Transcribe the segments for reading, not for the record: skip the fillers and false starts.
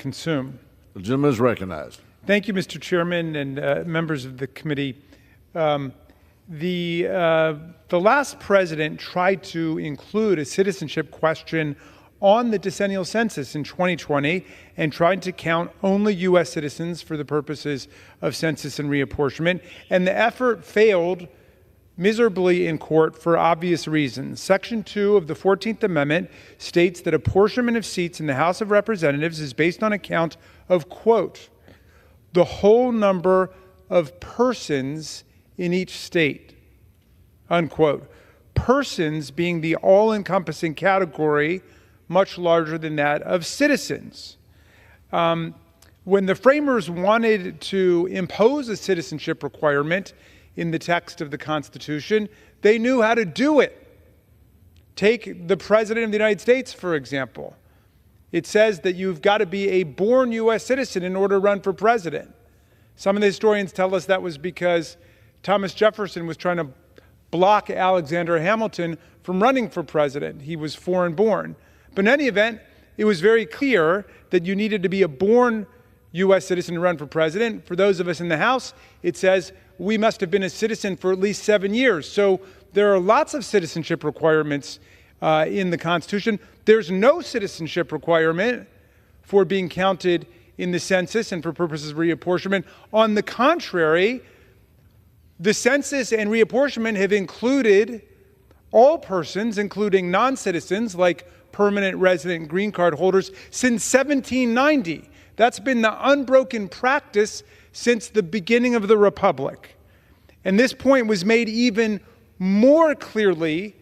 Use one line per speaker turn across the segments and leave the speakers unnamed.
consume.
The gentleman is recognized.
Thank you, Mr. Chairman and members of the committee. The last president tried to include a citizenship question on the decennial census in 2020 and tried to count only U.S. citizens for the purposes of census and reapportionment. And the effort failed miserably in court for obvious reasons. Section 2 of the 14th Amendment states that apportionment of seats in the House of Representatives is based on a count of, quote, the whole number of persons in each state, unquote. Persons being the all-encompassing category much larger than that of citizens. When the framers wanted to impose a citizenship requirement in the text of the Constitution, they knew how to do it. Take the President of the United States, for example. It says that you've got to be a born U.S. citizen in order to run for president. Some of the historians tell us that was because Thomas Jefferson was trying to block Alexander Hamilton from running for president. He was foreign born. But in any event, it was very clear that you needed to be a born U.S. citizen to run for president. For those of us in the House, it says we must have been a citizen for at least 7 years. So there are lots of citizenship requirements in the Constitution. There's no citizenship requirement for being counted in the census and for purposes of reapportionment. On the contrary, the census and reapportionment have included all persons, including non-citizens like permanent resident green card holders, since 1790. That's been the unbroken practice since the beginning of the Republic. And this point was made even more clearly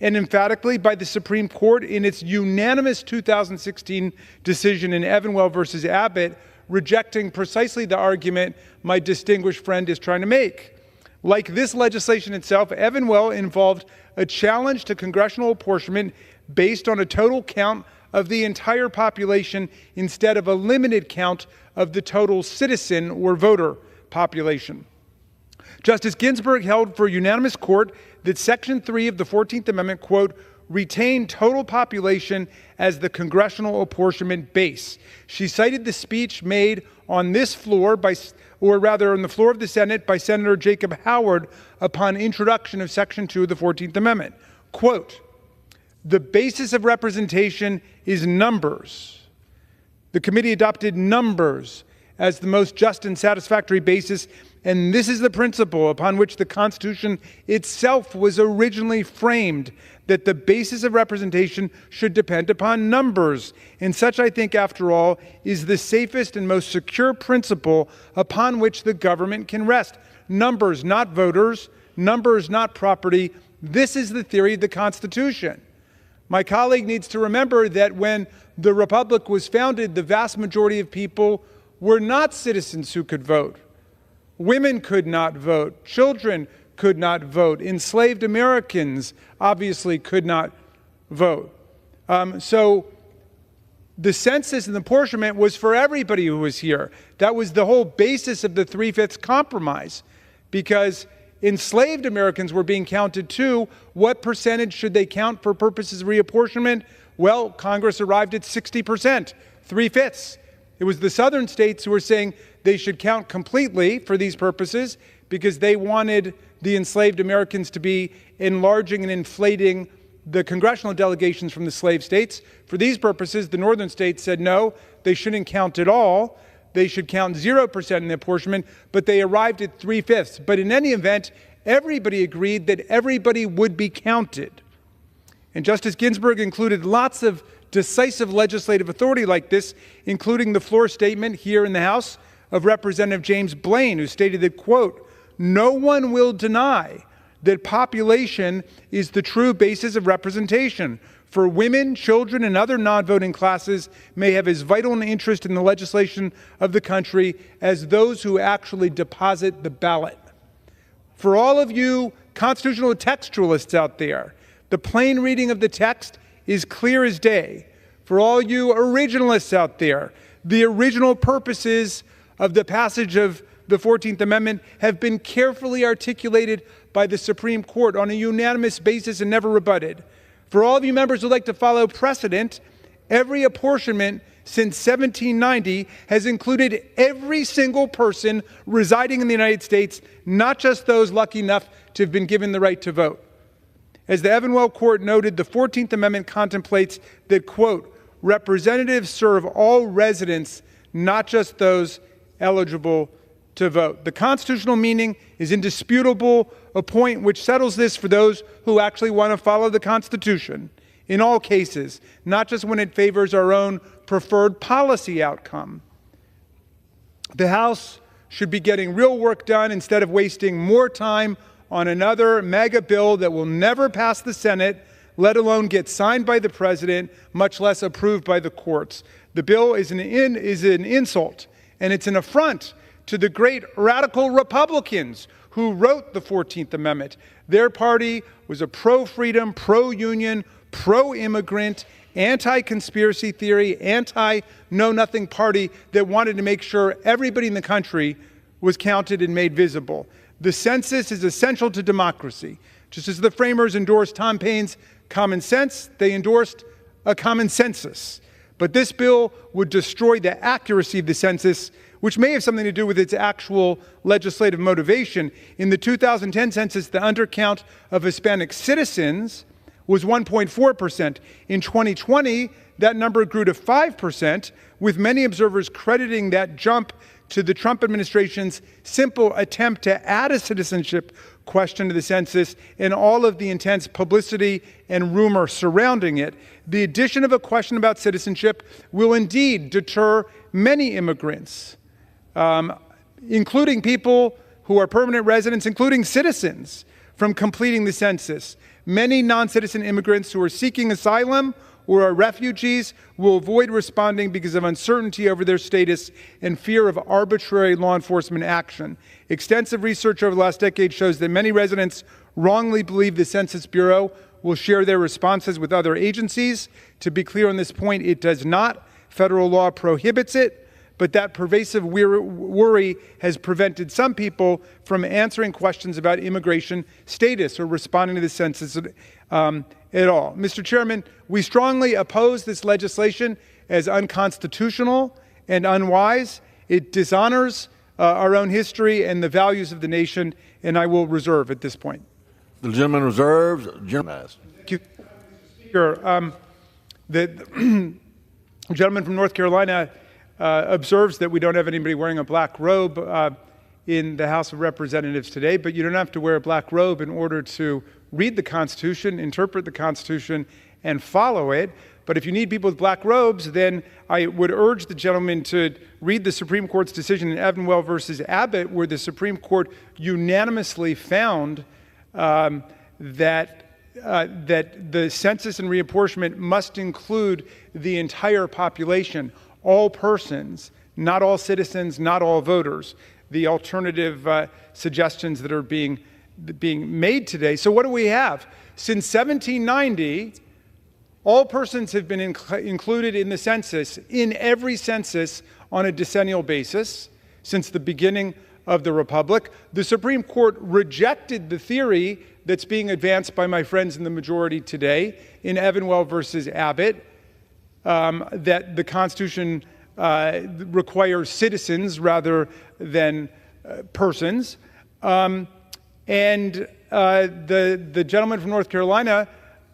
and emphatically by the Supreme Court in its unanimous 2016 decision in Evanwell versus Abbott, rejecting precisely the argument my distinguished friend is trying to make. Like this legislation itself, Evanwell involved a challenge to congressional apportionment based on a total count of the entire population instead of a limited count of the total citizen or voter population. Justice Ginsburg held for a unanimous court that Section 3 of the 14th Amendment, quote, retained total population as the congressional apportionment base. She cited the speech made on this floor on the floor of the Senate by Senator Jacob Howard upon introduction of Section 2 of the 14th Amendment. Quote, the basis of representation is numbers. The committee adopted numbers as the most just and satisfactory basis, and this is the principle upon which the Constitution itself was originally framed, that the basis of representation should depend upon numbers. And such, I think, after all, is the safest and most secure principle upon which the government can rest. Numbers, not voters. Numbers, not property. This is the theory of the Constitution. My colleague needs to remember that when the Republic was founded, the vast majority of people were not citizens who could vote. Women could not vote. Children could not vote. Enslaved Americans obviously could not vote. So the census and the apportionment was for everybody who was here. That was the whole basis of the 3/5 compromise, because enslaved Americans were being counted too. What percentage should they count for purposes of reapportionment? Well, Congress arrived at 60%, 3/5. It was the southern states who were saying they should count completely for these purposes because they wanted the enslaved Americans to be enlarging and inflating the congressional delegations from the slave states. For these purposes, the northern states said no, they shouldn't count at all. They should count 0% in the apportionment, but they arrived at 3/5. But in any event, everybody agreed that everybody would be counted. And Justice Ginsburg included lots of decisive legislative authority like this, including the floor statement here in the House of Representative James Blaine, who stated that, quote, no one will deny that population is the true basis of representation. For women, children, and other non-voting classes may have as vital an interest in the legislation of the country as those who actually deposit the ballot. For all of you constitutional textualists out there, the plain reading of the text is clear as day. For all you originalists out there, the original purposes of the passage of the 14th Amendment have been carefully articulated by the Supreme Court on a unanimous basis and never rebutted. For all of you members who like to follow precedent, every apportionment since 1790 has included every single person residing in the United States, not just those lucky enough to have been given the right to vote. As the Evanwell Court noted, the 14th Amendment contemplates that, quote, representatives serve all residents, not just those eligible to vote. The constitutional meaning is indisputable, a point which settles this for those who actually want to follow the Constitution in all cases, not just when it favors our own preferred policy outcome. The House should be getting real work done instead of wasting more time on another mega bill that will never pass the Senate, let alone get signed by the president, much less approved by the courts. The bill is an insult, and it's an affront to the great radical Republicans who wrote the 14th Amendment. Their party was a pro-freedom, pro-union, pro-immigrant, anti-conspiracy theory, anti-know-nothing party that wanted to make sure everybody in the country was counted and made visible. The census is essential to democracy. Just as the framers endorsed Tom Paine's common sense, they endorsed a common census. But this bill would destroy the accuracy of the census, which may have something to do with its actual legislative motivation. In the 2010 census, the undercount of Hispanic citizens was 1.4%. In 2020, that number grew to 5%, with many observers crediting that jump to the Trump administration's simple attempt to add a citizenship question to the census and all of the intense publicity and rumor surrounding it. The addition of a question about citizenship will indeed deter many immigrants, including people who are permanent residents, including citizens, from completing the census. Many non-citizen immigrants who are seeking asylum or are refugees will avoid responding because of uncertainty over their status and fear of arbitrary law enforcement action. Extensive research over the last decade shows that many residents wrongly believe the Census Bureau will share their responses with other agencies. To be clear on this point, it does not. Federal law prohibits it, but that pervasive worry has prevented some people from answering questions about immigration status or responding to the census at all. Mr. Chairman, we strongly oppose this legislation as unconstitutional and unwise. It dishonors our own history and the values of the nation, and I will reserve at this point.
The gentleman reserves.
Thank you, Speaker. The gentleman from North Carolina observes that we don't have anybody wearing a black robe in the House of Representatives today, but you don't have to wear a black robe in order to read the Constitution, interpret the Constitution, and follow it. But if you need people with black robes, then I would urge the gentleman to read the Supreme Court's decision in Evanwell versus Abbott, where the Supreme Court unanimously found that the census and reapportionment must include the entire population, all persons, not all citizens, not all voters, the alternative suggestions that are being made today. So what do we have? Since 1790, all persons have been included in the census, in every census, on a decennial basis since the beginning of the Republic. The Supreme Court rejected the theory that's being advanced by my friends in the majority today in Evanwell versus Abbott, that the Constitution requires citizens rather than persons. And the gentleman from North Carolina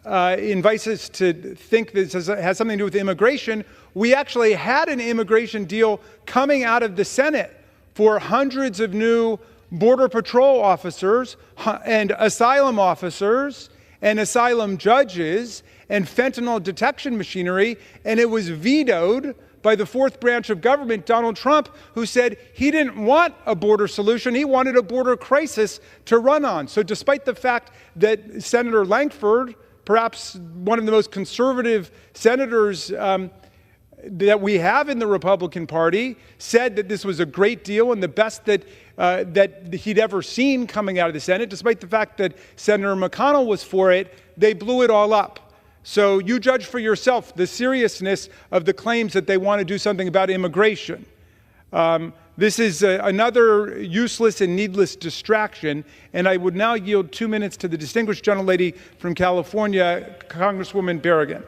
invites us to think this has something to do with immigration. We actually had an immigration deal coming out of the Senate for hundreds of new Border Patrol officers and asylum officers and asylum judges and fentanyl detection machinery, and it was vetoed by the fourth branch of government, Donald Trump, who said he didn't want a border solution, he wanted a border crisis to run on. So despite the fact that Senator Lankford, perhaps one of the most conservative senators that we have in the Republican Party, said that this was a great deal and the best that he'd ever seen coming out of the Senate, despite the fact that Senator McConnell was for it, they blew it all up. So you judge for yourself the seriousness of the claims that they want to do something about immigration. This is another useless and needless distraction, and I would now yield 2 minutes to the distinguished gentlelady from California, Congresswoman Berrigan.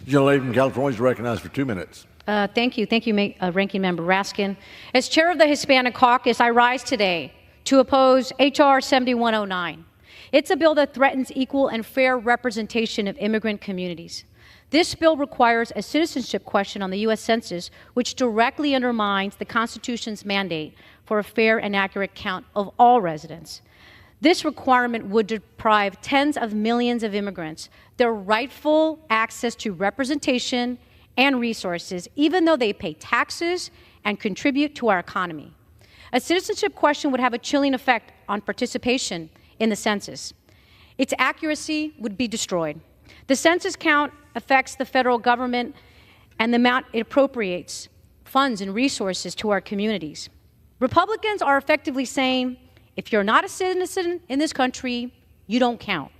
The gentlelady from California is recognized for 2 minutes.
Thank you, Ranking Member Raskin. As chair of the Hispanic Caucus, I rise today to oppose H.R. 7109. It's a bill that threatens equal and fair representation of immigrant communities. This bill requires a citizenship question on the U.S. Census, which directly undermines the Constitution's mandate for a fair and accurate count of all residents. This requirement would deprive tens of millions of immigrants their rightful access to representation and resources, even though they pay taxes and contribute to our economy. A citizenship question would have a chilling effect on participation in the census. Its accuracy would be destroyed. The census count affects the federal government and the amount it appropriates funds and resources to our communities. Republicans are effectively saying, if you're not a citizen in this country, you don't count.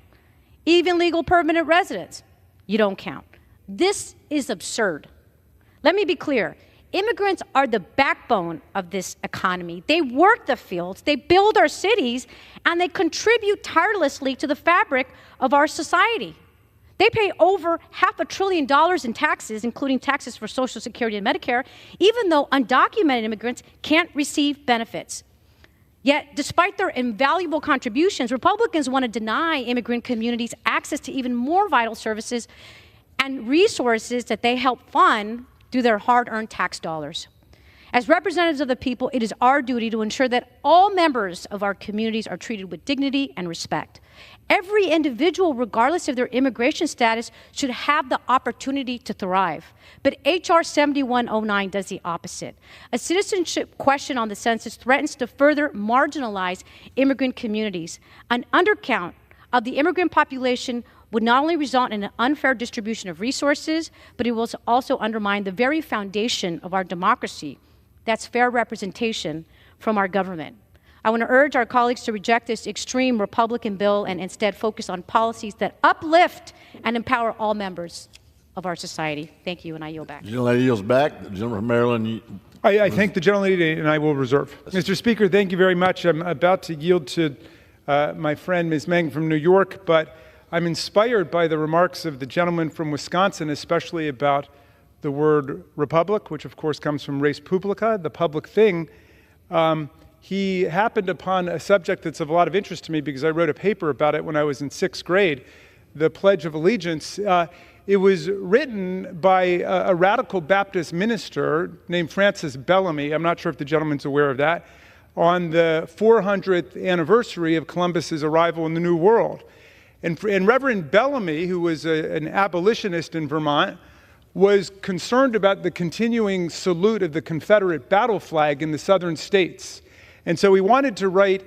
Even legal permanent residents, you don't count. This is absurd. Let me be clear. Immigrants are the backbone of this economy. They work the fields, they build our cities, and they contribute tirelessly to the fabric of our society. They pay over $500 billion in taxes, including taxes for Social Security and Medicare, even though undocumented immigrants can't receive benefits. Yet, despite their invaluable contributions, Republicans want to deny immigrant communities access to even more vital services and resources that they help fund through their hard-earned tax dollars. As representatives of the people, it is our duty to ensure that all members of our communities are treated with dignity and respect. Every individual, regardless of their immigration status, should have the opportunity to thrive. But H.R. 7109 does the opposite. A citizenship question on the census threatens to further marginalize immigrant communities. An undercount of the immigrant population would not only result in an unfair distribution of resources, but it will also undermine the very foundation of our democracy. That's fair representation from our government. I want to urge our colleagues to reject this extreme Republican bill and instead focus on policies that uplift and empower all members of our society. Thank you, and I yield back.
The gentlelady yields back. The gentleman from Maryland.
I thank the gentlelady, and I will reserve. Mr. Speaker, thank you very much. I'm about to yield to my friend, Ms. Meng from New York, but I'm inspired by the remarks of the gentleman from Wisconsin, especially about the word republic, which of course comes from res publica, the public thing. He happened upon a subject that's of a lot of interest to me because I wrote a paper about it when I was in 6th grade, the Pledge of Allegiance. It was written by a radical Baptist minister named Francis Bellamy. I'm not sure if the gentleman's aware of that, on the 400th anniversary of Columbus's arrival in the New World. And Reverend Bellamy, who was an abolitionist in Vermont, was concerned about the continuing salute of the Confederate battle flag in the southern states. And so he wanted to write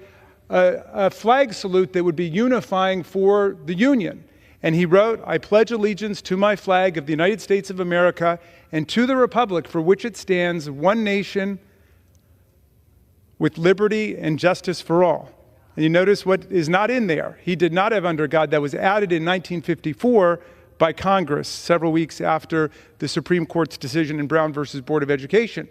a flag salute that would be unifying for the Union. And he wrote, "I pledge allegiance to my flag of the United States of America and to the republic for which it stands, one nation with liberty and justice for all." And you notice what is not in there. He did not have under God. That was added in 1954 by Congress, several weeks after the Supreme Court's decision in Brown versus Board of Education.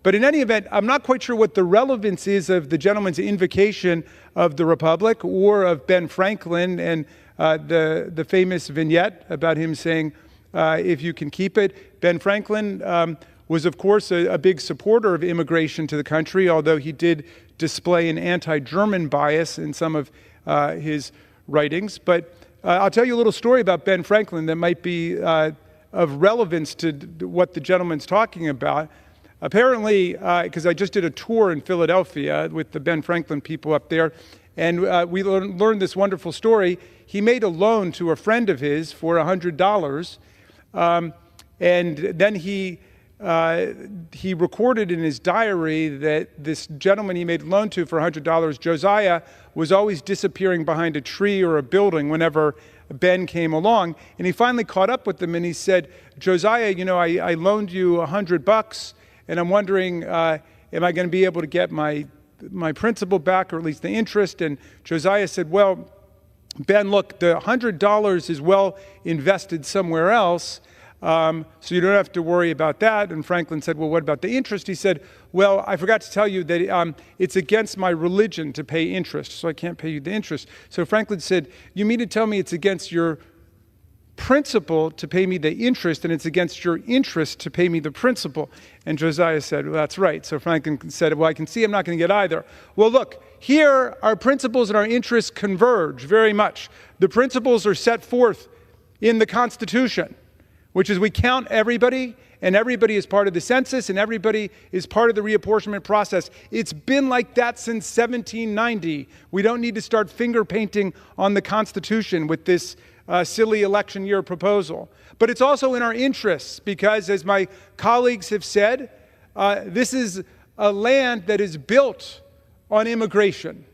But in any event, I'm not quite sure what the relevance is of the gentleman's invocation of the Republic or of Ben Franklin and the famous vignette about him saying, if you can keep it. Ben Franklin was, of course, a big supporter of immigration to the country, although he did display an anti-German bias in some of his writings. But I'll tell you a little story about Ben Franklin that might be of relevance to what the gentleman's talking about. Apparently, because I just did a tour in Philadelphia with the Ben Franklin people up there, and we learned this wonderful story. He made a loan to a friend of his for $100, and then he recorded in his diary that this gentleman he made a loan to for $100, Josiah, was always disappearing behind a tree or a building whenever Ben came along. And he finally caught up with him and he said, "Josiah, you know, I loaned you $100, and I'm wondering, am I going to be able to get my principal back, or at least the interest?" And Josiah said, "Well, Ben, look, the $100 is well invested somewhere else, so you don't have to worry about that." And Franklin said, "Well, what about the interest?" He said, "Well, I forgot to tell you that it's against my religion to pay interest, so I can't pay you the interest." So Franklin said, "You mean to tell me it's against your principal to pay me the interest, and it's against your interest to pay me the principal. And Josiah said, well, that's right. So Franklin said, well, I can see I'm not going to get either. Well, look, here our principles and our interests converge very much. The principles are set forth in the Constitution, which is we count everybody, and everybody is part of the census, and everybody is part of the reapportionment process. It's been like that since 1790. We don't need to start finger painting on the Constitution with this silly election year proposal. But it's also in our interests because, as my colleagues have said, this is a land that is built on immigration,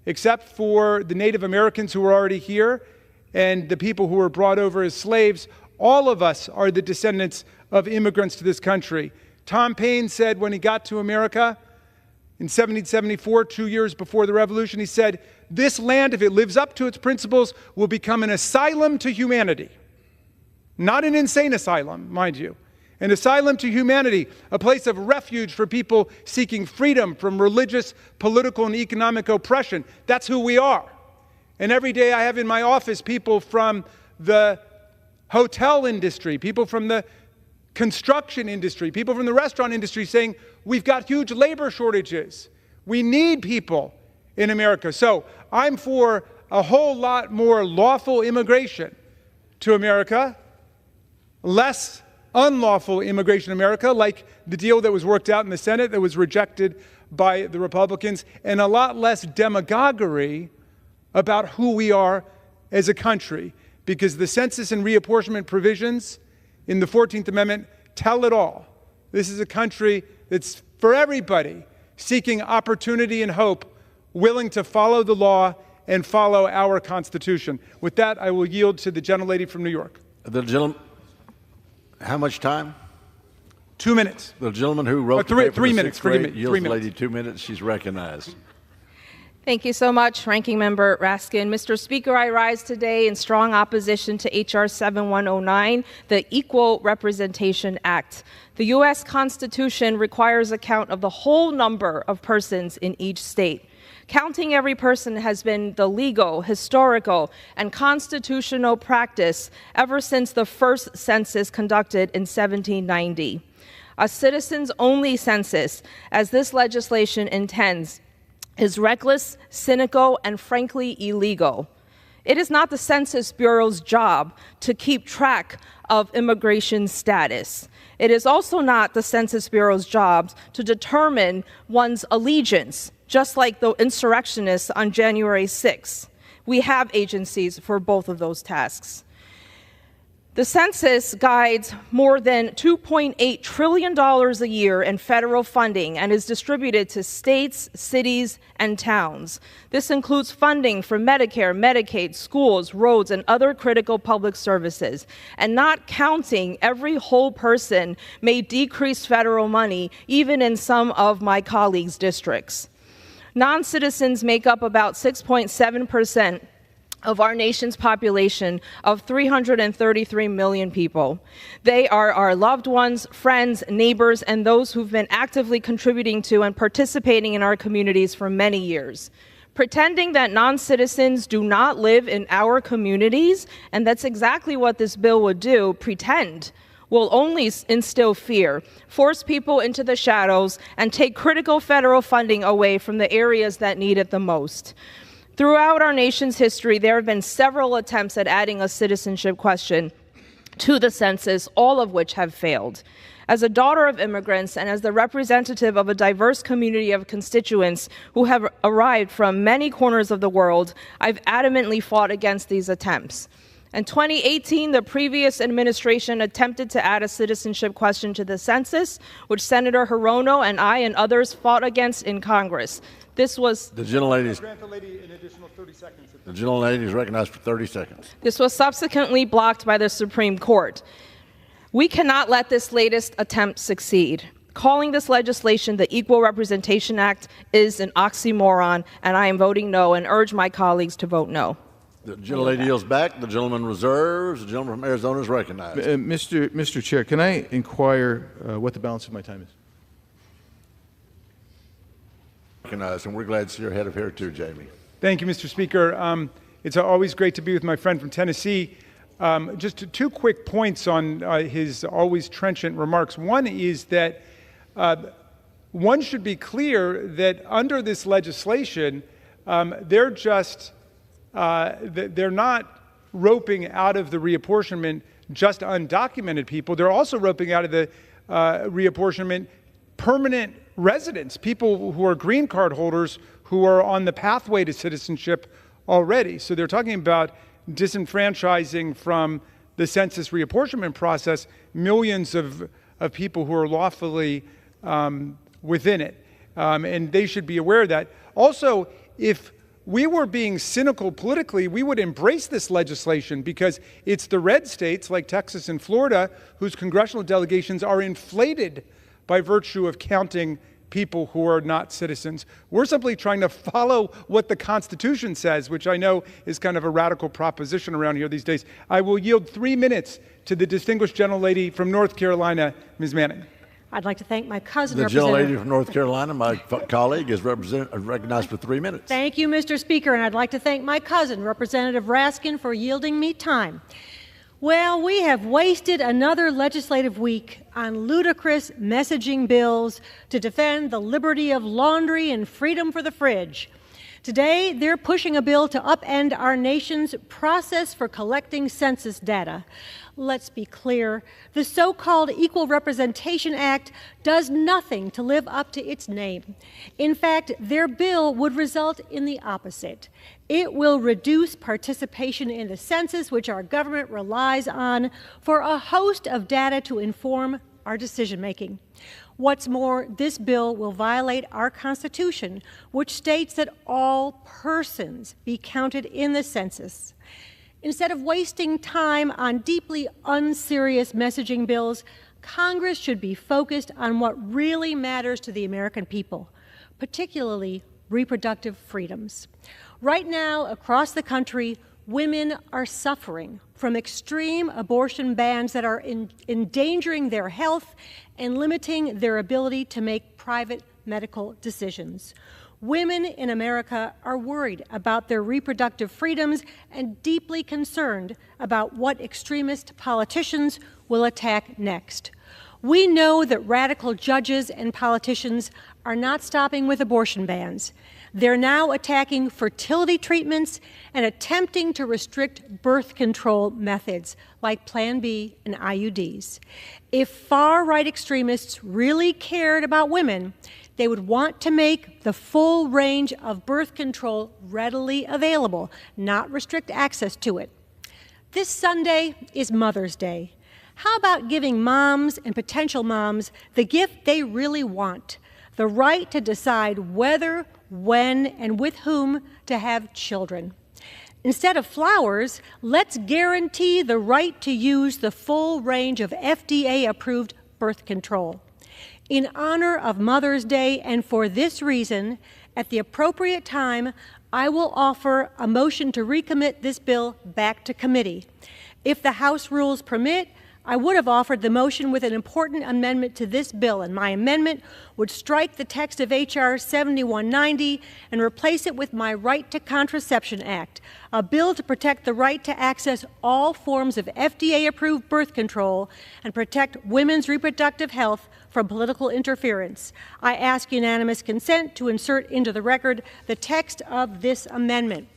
except for the Native Americans who are already here and the people who were brought over as slaves. All of us are the descendants of immigrants to this country. Tom Paine said when he got to America in 1774, 2 years before the Revolution, he said, this land, if it lives up to its principles, will become an asylum to humanity. Not an insane asylum, mind you. An asylum to humanity, a place of refuge for people seeking freedom from religious, political, and economic oppression. That's who we are. And every day I have in my office people from the hotel industry, people from the construction industry, people from the restaurant industry saying, we've got huge labor shortages. We need people in America. So I'm for a whole lot more lawful immigration to America, less unlawful immigration to America, like the deal that was worked out in the Senate that was rejected by the Republicans, and a lot less demagoguery about who we are as a country, because the census and reapportionment provisions in the 14th Amendment tell it all. This is a country that's for everybody, seeking opportunity and hope, willing to follow the law and follow our Constitution. With that, I will yield to the gentlelady from New York.
The gentleman, how much time?
2 minutes.
The gentleman who wrote the paper,
3 minutes.
Yields the lady 2 minutes. She's recognized.
Thank you so much, Ranking Member Raskin. Mr. Speaker, I rise today in strong opposition to H.R. 7109, the Equal Representation Act. The U.S. Constitution requires a count of the whole number of persons in each state. Counting every person has been the legal, historical, and constitutional practice ever since the first census conducted in 1790. A citizens-only census, as this legislation intends, is reckless, cynical, and frankly illegal. It is not the Census Bureau's job to keep track of immigration status. It is also not the Census Bureau's job to determine one's allegiance, just like the insurrectionists on January 6th. We have agencies for both of those tasks. The census guides more than $2.8 trillion a year in federal funding and is distributed to states, cities, and towns. This includes funding for Medicare, Medicaid, schools, roads, and other critical public services. And not counting every whole person may decrease federal money, even in some of my colleagues' districts. Non-citizens make up about 6.7% of our nation's population of 333 million people. They are our loved ones, friends, neighbors, and those who've been actively contributing to and participating in our communities for many years. Pretending that non-citizens do not live in our communities, and that's exactly what this bill would do, pretend, will only instill fear, force people into the shadows, and take critical federal funding away from the areas that need it the most. Throughout our nation's history, there have been several attempts at adding a citizenship question to the census, all of which have failed. As a daughter of immigrants and as the representative of a diverse community of constituents who have arrived from many corners of the world, I've adamantly fought against these attempts. In 2018, the previous administration attempted to add a citizenship question to the census, which Senator Hirono and I and others fought against in Congress. This was
the gentlelady is recognized for 30 seconds.
This was subsequently blocked by the Supreme Court. We cannot let this latest attempt succeed. Calling this legislation the Equal Representation Act is an oxymoron, and I am voting no and urge my colleagues to vote no.
The gentlelady yields back. The gentleman reserves. The gentleman from Arizona is recognized.
Mr. Chair, can I inquire what the balance of my time is?
Recognized, and we're glad to see your head of hair too, Jamie.
Thank you, Mr. Speaker. It's always great to be with my friend from Tennessee. Just two quick points on his always trenchant remarks. One is that one should be clear that under this legislation, they're not roping out of the reapportionment just undocumented people. They're also roping out of the reapportionment permanent residents, people who are green card holders who are on the pathway to citizenship already. So they're talking about disenfranchising from the census reapportionment process millions of people who are lawfully within it. And they should be aware of that. Also, if we were being cynical politically, we would embrace this legislation because it's the red states like Texas and Florida whose congressional delegations are inflated by virtue of counting people who are not citizens. We're simply trying to follow what the Constitution says, which I know is kind of a radical proposition around here these days. I will yield 3 minutes to the distinguished gentlelady from North Carolina, Ms. Manning.
I'd like to thank my cousin,
The
Representative.
gentlelady from North Carolina, my colleague, is recognized for 3 minutes.
Thank you, Mr. Speaker, and I'd like to thank my cousin, Representative Raskin, for yielding me time. Well, we have wasted another legislative week on ludicrous messaging bills to defend the liberty of laundry and freedom for the fridge. Today, they're pushing a bill to upend our nation's process for collecting census data. Let's be clear, the so-called Equal Representation Act does nothing to live up to its name. In fact, their bill would result in the opposite. It will reduce participation in the census, which our government relies on for a host of data to inform our decision-making. What's more, this bill will violate our Constitution, which states that all persons be counted in the census. Instead of wasting time on deeply unserious messaging bills, Congress should be focused on what really matters to the American people, particularly reproductive freedoms. Right now, across the country, women are suffering from extreme abortion bans that are endangering their health and limiting their ability to make private medical decisions. Women in America are worried about their reproductive freedoms and deeply concerned about what extremist politicians will attack next. We know that radical judges and politicians are not stopping with abortion bans. They're now attacking fertility treatments and attempting to restrict birth control methods like Plan B and IUDs. If far-right extremists really cared about women, they would want to make the full range of birth control readily available, not restrict access to it. This Sunday is Mother's Day. How about giving moms and potential moms the gift they really want, the right to decide whether, when, and with whom to have children? Instead of flowers, let's guarantee the right to use the full range of FDA-approved birth control. In honor of Mother's Day and for this reason, at the appropriate time, I will offer a motion to recommit this bill back to committee. If the House rules permit, I would have offered the motion with an important amendment to this bill, and my amendment would strike the text of H.R. 7190 and replace it with my Right to Contraception Act, a bill to protect the right to access all forms of FDA-approved birth control and protect women's reproductive health from political interference. I ask unanimous consent to insert into the record the text of this amendment.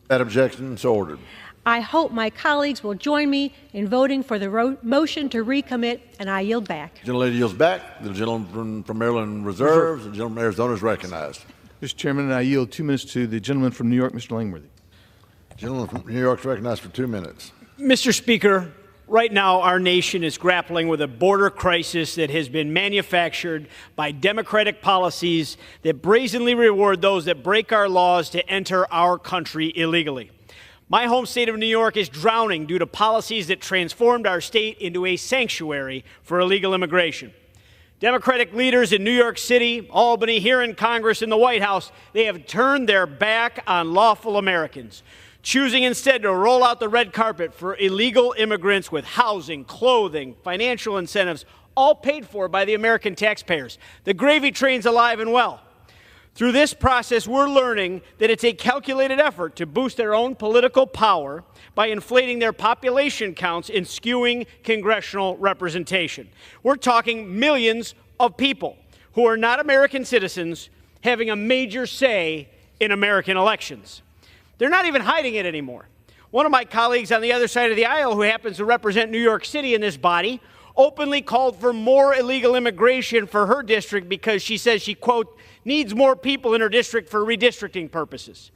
That objection is ordered.
I hope my colleagues will join me in voting for the motion to recommit, and I yield back.
The gentlelady yields back. The gentleman from Maryland reserves. The gentleman from Arizona is recognized.
Mr. Chairman, I yield 2 minutes to the gentleman from New York, Mr. Langworthy.
The gentleman from New York is recognized for 2 minutes.
Mr. Speaker, right now our nation is grappling with a border crisis that has been manufactured by Democratic policies that brazenly reward those that break our laws to enter our country illegally. My home state of New York is drowning due to policies that transformed our state into a sanctuary for illegal immigration. Democratic leaders in New York City, Albany, here in Congress, in the White House, they have turned their back on lawful Americans, choosing instead to roll out the red carpet for illegal immigrants with housing, clothing, financial incentives, all paid for by the American taxpayers. The gravy train's alive and well. Through this process, we're learning that it's a calculated effort to boost their own political power by inflating their population counts and skewing congressional representation. We're talking millions of people who are not American citizens having a major say in American elections. They're not even hiding it anymore. One of my colleagues on the other side of the aisle, who happens to represent New York City in this body, openly called for more illegal immigration for her district because she says she, quote, needs more people in her district for redistricting purposes.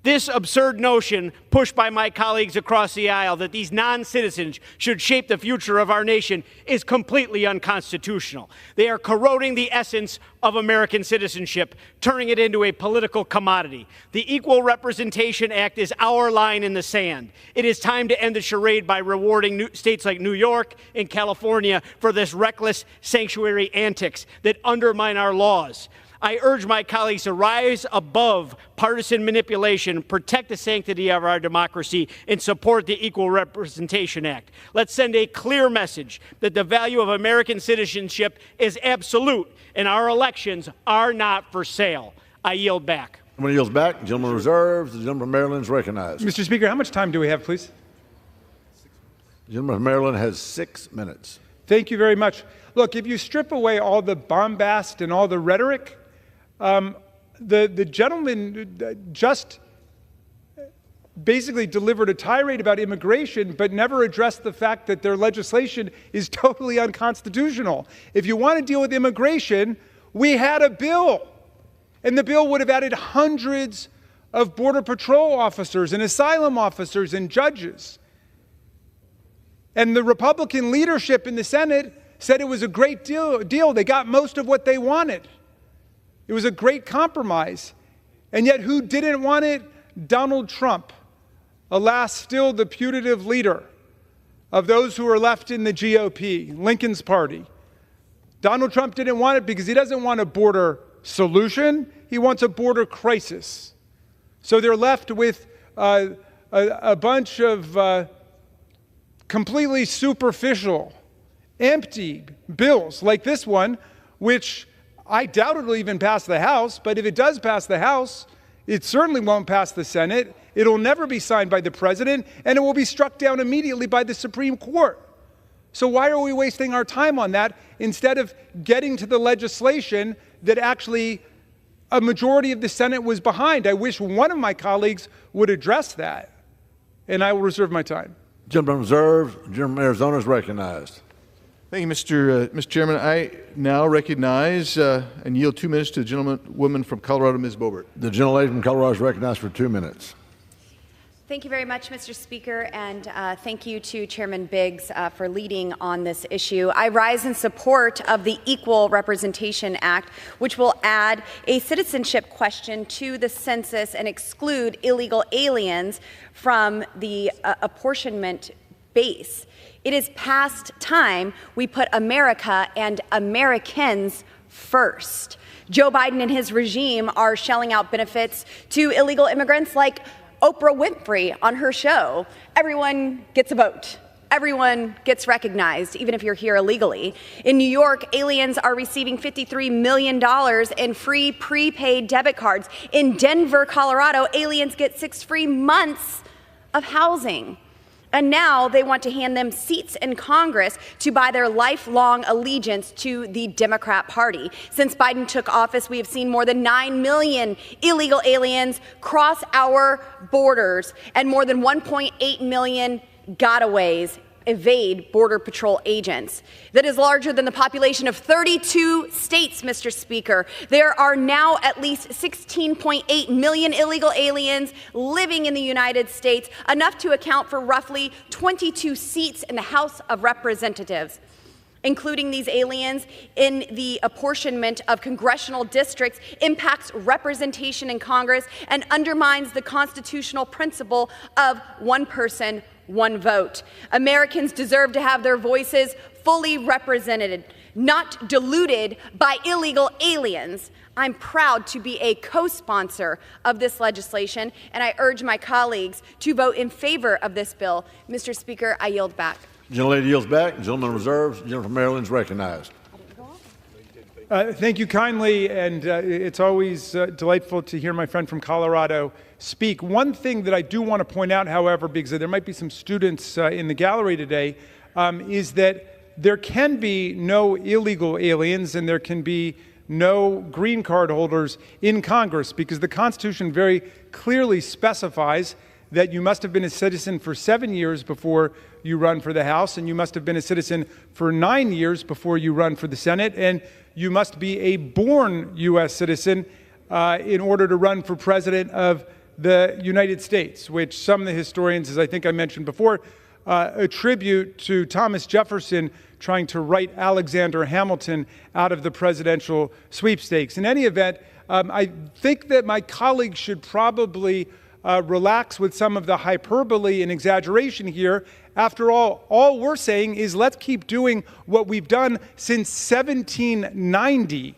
This absurd notion pushed by my colleagues across the aisle that these non-citizens should shape the future of our nation is completely unconstitutional. They are corroding the essence of American citizenship, turning it into a political commodity. The Equal Representation Act is our line in the sand. It is time to end the charade by rewarding states like New York and California for this reckless sanctuary antics that undermine our laws. I urge my colleagues to rise above partisan manipulation, protect the sanctity of our democracy, and support the Equal Representation Act. Let's send a clear message that the value of American citizenship is absolute, and our elections are not for sale. I yield back.
The gentleman yields back. The gentleman reserves. The gentleman from Maryland is recognized.
Mr. Speaker, how much time do we have, please?
The gentleman from Maryland has 6 minutes.
Thank you very much. Look, if you strip away all the bombast and all the rhetoric, the gentleman just basically delivered a tirade about immigration, but never addressed the fact that their legislation is totally unconstitutional. If you want to deal with immigration, we had a bill, and the bill would have added hundreds of Border Patrol officers and asylum officers and judges. And the Republican leadership in the Senate said it was a great deal. They got most of what they wanted. It was a great compromise. And yet who didn't want it? Donald Trump, alas, still the putative leader of those who are left in the GOP, Lincoln's party. Donald Trump didn't want it because he doesn't want a border solution. He wants a border crisis. So they're left with a bunch of completely superficial, empty bills like this one, which I doubt it'll even pass the House, but if it does pass the House, it certainly won't pass the Senate. It'll never be signed by the President, and it will be struck down immediately by the Supreme Court. So why are we wasting our time on that instead of getting to the legislation that actually a majority of the Senate was behind? I wish one of my colleagues would address that, and I will reserve my time.
Gentleman reserves. The gentleman from Arizona is recognized.
Thank you, Mr. Chairman. I now recognize and yield 2 minutes to the gentlewoman from Colorado, Ms. Boebert.
The gentlelady from Colorado is recognized for 2 minutes.
Thank you very much, Mr. Speaker, and thank you to Chairman Biggs for leading on this issue. I rise in support of the Equal Representation Act, which will add a citizenship question to the census and exclude illegal aliens from the apportionment base. It is past time we put America and Americans first. Joe Biden and his regime are shelling out benefits to illegal immigrants like Oprah Winfrey on her show. Everyone gets a vote. Everyone gets recognized, even if you're here illegally. In New York, aliens are receiving $53 million in free prepaid debit cards. In Denver, Colorado, aliens get 6 free months of housing. And now they want to hand them seats in Congress to buy their lifelong allegiance to the Democrat Party. Since Biden took office, we have seen more than 9 million illegal aliens cross our borders, and more than 1.8 million gotaways evade Border Patrol agents. That is larger than the population of 32 states, Mr. Speaker. There are now at least 16.8 million illegal aliens living in the United States, enough to account for roughly 22 seats in the House of Representatives. Including these aliens in the apportionment of congressional districts impacts representation in Congress and undermines the constitutional principle of one person, one vote. Americans deserve to have their voices fully represented, not diluted by illegal aliens. I'm proud to be a co-sponsor of this legislation, and I urge my colleagues to vote in favor of this bill. Mr. Speaker, I yield back.
The gentlelady yields back. The gentleman reserves. The gentleman from Maryland is recognized.
Thank you kindly, and it's always delightful to hear my friend from Colorado speak. One thing that I do want to point out, however, because there might be some students in the gallery today, is that there can be no illegal aliens and there can be no green card holders in Congress, because the Constitution very clearly specifies that you must have been a citizen for 7 years before you run for the House, and you must have been a citizen for 9 years before you run for the Senate, and you must be a born U.S. citizen in order to run for president of the United States, which some of the historians, as I think I mentioned before, attribute to Thomas Jefferson trying to write Alexander Hamilton out of the presidential sweepstakes. In any event, I think that my colleagues should probably relax with some of the hyperbole and exaggeration here. After all we're saying is let's keep doing what we've done since 1790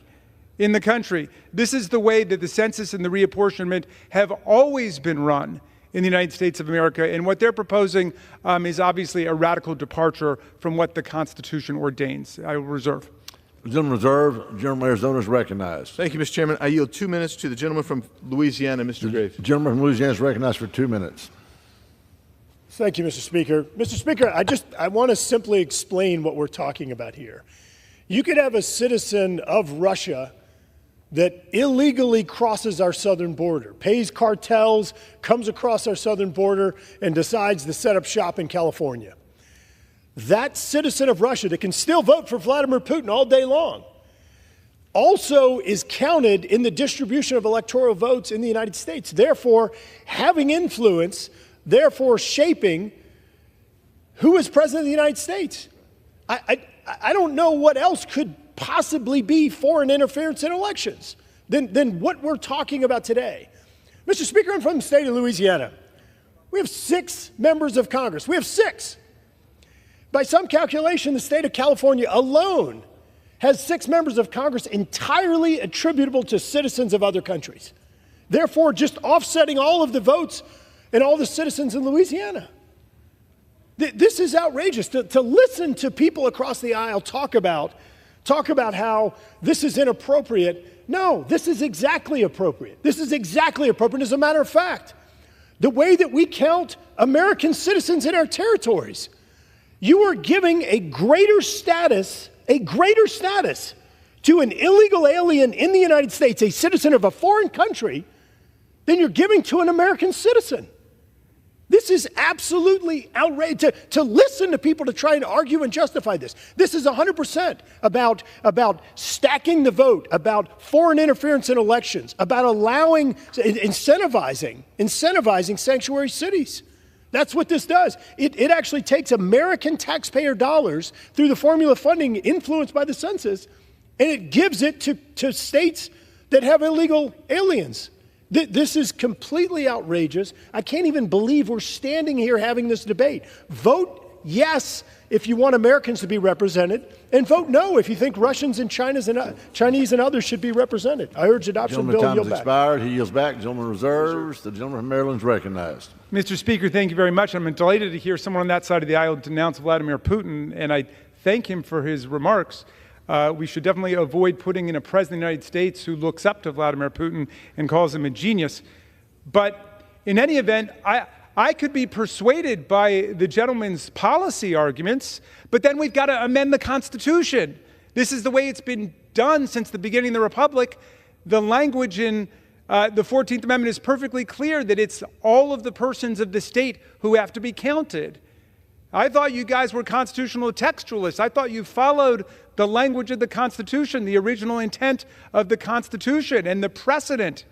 in the country. This is the way that the census and the reapportionment have always been run in the United States of America, and what they're proposing is obviously a radical departure from what the Constitution ordains. I will reserve.
The gentleman reserved. The gentleman from Arizona is recognized.
Thank you, Mr. Chairman. I yield 2 minutes to the gentleman from Louisiana, Mr. Graves.
The gentleman from Louisiana is recognized for 2 minutes.
Thank you, Mr. Speaker. Mr. Speaker, I want to simply explain what we're talking about here. You could have a citizen of Russia that illegally crosses our southern border, pays cartels, comes across our southern border, and decides to set up shop in California. That citizen of Russia that can still vote for Vladimir Putin all day long also is counted in the distribution of electoral votes in the United States, therefore having influence, therefore shaping who is president of the United States. I don't know what else could possibly be foreign interference in elections than what we're talking about today. Mr. Speaker, I'm from the state of Louisiana. We have 6 members of Congress. We have 6. By some calculation, the state of California alone has 6 members of Congress entirely attributable to citizens of other countries, therefore just offsetting all of the votes and all the citizens in Louisiana. This is outrageous. To listen to people across the aisle talk about how this is inappropriate. No, this is exactly appropriate. This is exactly appropriate. As a matter of fact, the way that we count American citizens in our territories, you are giving a greater status to an illegal alien in the United States, a citizen of a foreign country, than you're giving to an American citizen. This is absolutely outrageous. To listen to people to try and argue and justify this. This is 100% about stacking the vote, about foreign interference in elections, about incentivizing sanctuary cities. That's what this does. It actually takes American taxpayer dollars through the formula funding influenced by the census, and it gives it to states that have illegal aliens. This is completely outrageous. I can't even believe we're standing here having this debate. Vote yes if you want Americans to be represented, and vote no if you think Russians and Chinese and others should be represented. I urge adoption of the bill.
Gentleman's time has expired. He yields back. The gentleman reserves. The gentleman from Maryland is recognized.
Mr. Speaker, thank you very much. I'm delighted to hear someone on that side of the aisle denounce Vladimir Putin, and I thank him for his remarks. We should definitely avoid putting in a president of the United States who looks up to Vladimir Putin and calls him a genius. But in any event, I could be persuaded by the gentleman's policy arguments, but then we've got to amend the Constitution. This is the way it's been done since the beginning of the Republic. The language in the 14th Amendment is perfectly clear that it's all of the persons of the state who have to be counted. I thought you guys were constitutional textualists. I thought you followed the language of the Constitution, the original intent of the Constitution, and the precedent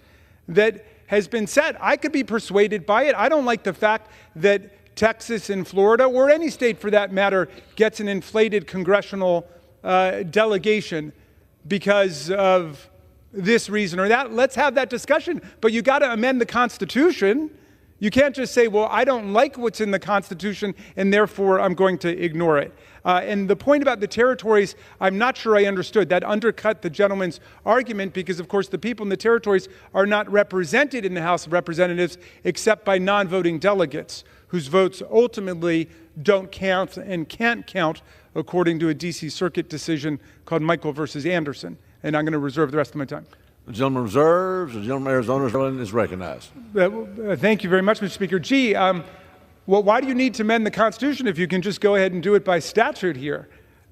that has been set. I could be persuaded by it. I don't like the fact that Texas and Florida, or any state for that matter, gets an inflated congressional delegation because of this reason or that. Let's have that discussion. But you got to amend the Constitution. You can't just say, well, I don't like what's in the Constitution, and therefore I'm going to ignore it. And the point about the territories, I'm not sure I understood. That undercut the gentleman's argument because, of course, the people in the territories are not represented in the House of Representatives except by non-voting delegates whose votes ultimately don't count and can't count according to a D.C. Circuit decision called Michael versus Anderson. And I'm going to reserve the rest of my time.
The gentleman reserves. The gentleman from Arizona is recognized.
Thank you very much, Mr. Speaker. Well, why do you need to amend the Constitution if you can just go ahead and do it by statute here?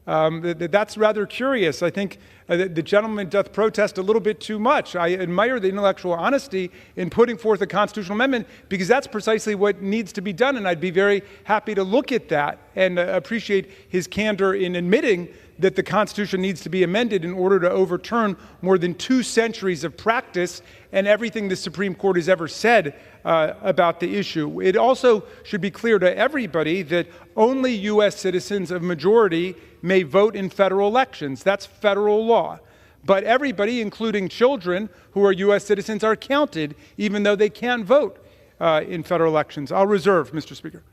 That's rather curious. I think the gentleman doth protest a little bit too much. I admire the intellectual honesty in putting forth a constitutional amendment because that's precisely what needs to be done, and I'd be very happy to look at that and appreciate his candor in admitting that the Constitution needs to be amended in order to overturn more than 2 centuries of practice and everything the Supreme Court has ever said about the issue. It also should be clear to everybody that only U.S. citizens of majority may vote in federal elections. That's federal law. But everybody, including children who are U.S. citizens, are counted, even though they can't vote in federal elections. I'll reserve, Mr. Speaker.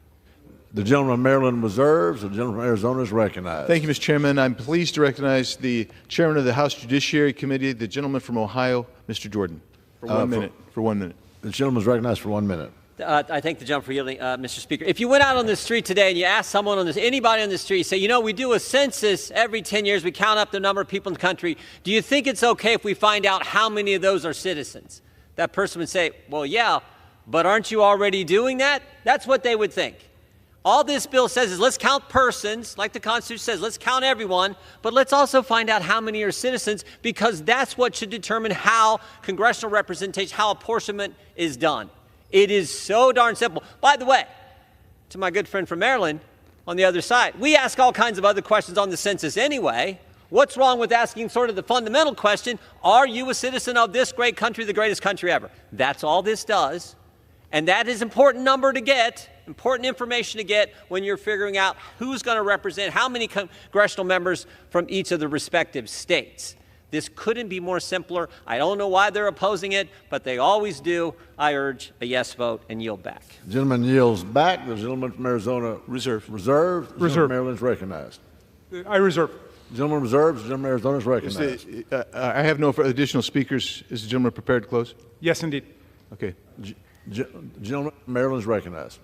The gentleman from Maryland reserves. The gentleman from Arizona is recognized.
Thank you, Mr. Chairman. I'm pleased to recognize the chairman of the House Judiciary Committee, the gentleman from Ohio, Mr. Jordan. For 1 minute. For 1 minute.
The gentleman is recognized for 1 minute.
I thank the gentleman for yielding, Mr. Speaker. If you went out on the street today and you asked someone anybody on the street, say, we do a census every 10 years, we count up the number of people in the country. Do you think it's okay if we find out how many of those are citizens? That person would say, well, yeah, but aren't you already doing that? That's what they would think. All this bill says is let's count persons, like the Constitution says, let's count everyone, but let's also find out how many are citizens, because that's what should determine how congressional representation, how apportionment is done. It is so darn simple. By the way, to my good friend from Maryland on the other side, we ask all kinds of other questions on the census anyway. What's wrong with asking sort of the fundamental question, are you a citizen of this great country, the greatest country ever? That's all this does. And that is important number to get, important information to get when you're figuring out who's going to represent how many congressional members from each of the respective states. This couldn't be more simpler. I don't know why they're opposing it, but they always do. I urge a yes vote and yield back.
The gentleman yields back. The gentleman from Arizona reserves. The gentleman from Maryland is recognized.
I reserve.
The gentleman reserves. The gentleman from Arizona is recognized.
I have no additional speakers. Is the gentleman prepared to close?
Yes, indeed.
Okay.
Gentleman from Maryland is recognized.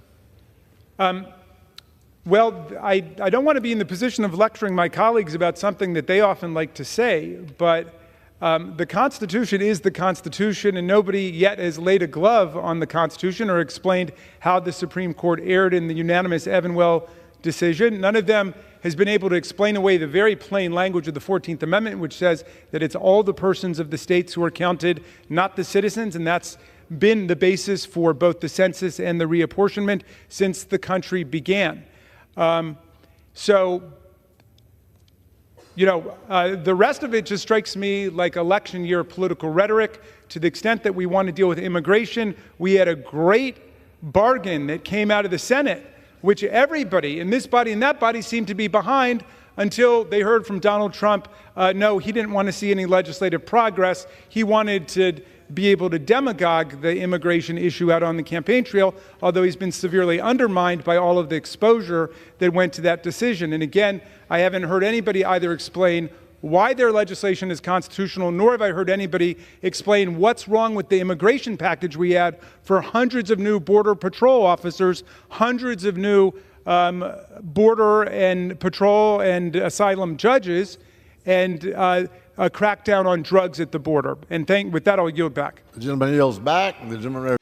Well, I don't want to be in the position of lecturing my colleagues about something that they often like to say, but the Constitution is the Constitution, and nobody yet has laid a glove on the Constitution or explained how the Supreme Court erred in the unanimous Evanwell decision. None of them has been able to explain away the very plain language of the 14th Amendment, which says that it's all the persons of the states who are counted, not the citizens, and that's been the basis for both the census and the reapportionment since the country began. The rest of it just strikes me like election year political rhetoric. To the extent that we want to deal with immigration, we had a great bargain that came out of the Senate, which everybody in this body and that body seemed to be behind until they heard from Donald Trump, no, he didn't want to see any legislative progress. He wanted to be able to demagogue the immigration issue out on the campaign trail, although he's been severely undermined by all of the exposure that went to that decision. And again, I haven't heard anybody either explain why their legislation is constitutional, nor have I heard anybody explain what's wrong with the immigration package we had for hundreds of new Border Patrol officers, hundreds of new Border and Patrol and asylum judges, and a crackdown on drugs at the border. And with that, I'll yield back.
The gentleman yields back. The gentleman